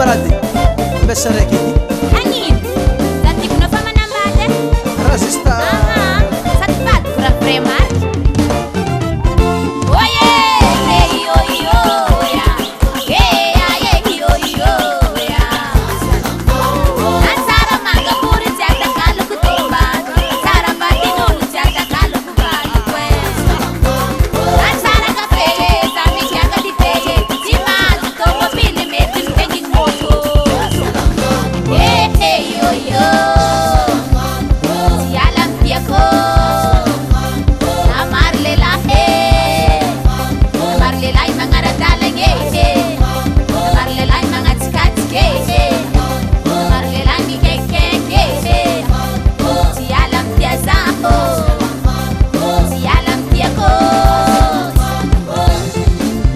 kamarady mba saraiky edy Hagnino? Za tikonao fa manambady e? raha juste Sady vadiko raha vrai marky. Oye! Io, ya. Io, ya. Ansara manga puri tsy atakaloko tombako. Tsara vadin'olo tsy atakaloko valiko e. Ansara kafe za mikiaka dite tsy mahazo tomobily mety mitainginy moto. Io. Tsy ala ampiako. Namary lehilahy magnaradalagna e. Namary lehilahy magnatsikatsika e. Namary lehilahy mikaikikaiky e. Tsy ala ampiazaho. Tsy ala ampiako.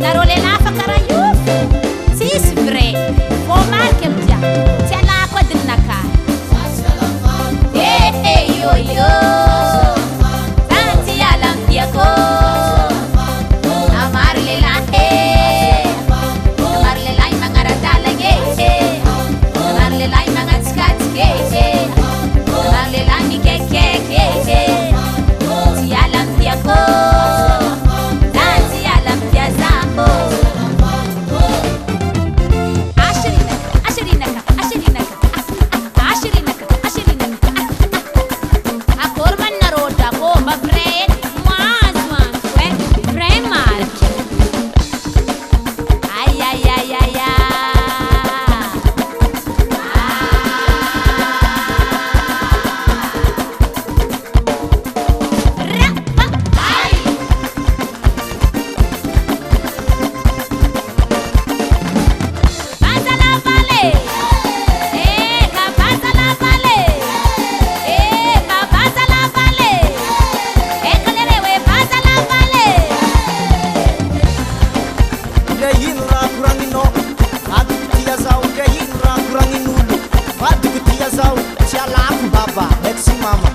Nareo lehilahy fa karaha io tsisy vrai fô marky amtia tsy alako adininakahy. Io. Za tsy ala ampiako. Namary lehilahy namary lehilahy magnaradalagna e. Namary lehilahy magnatsikatsika e. Namary lehilahy mikaikikaiky e. Tsy ala ampiako. Za tsy ala ampiazaho. Akory man nareo drako mba vrai edy mahazo anko e. Vrai marky. Ayayayaya. Baza la Valle. Ka baza la Valle. Ka baza la Valle. Kalerewe baza la Valle. ndre ino raha koragninao vadiko tia zao ndre ino raha koragnin'olo vadiko tia zao tsy alako baba eky sy mama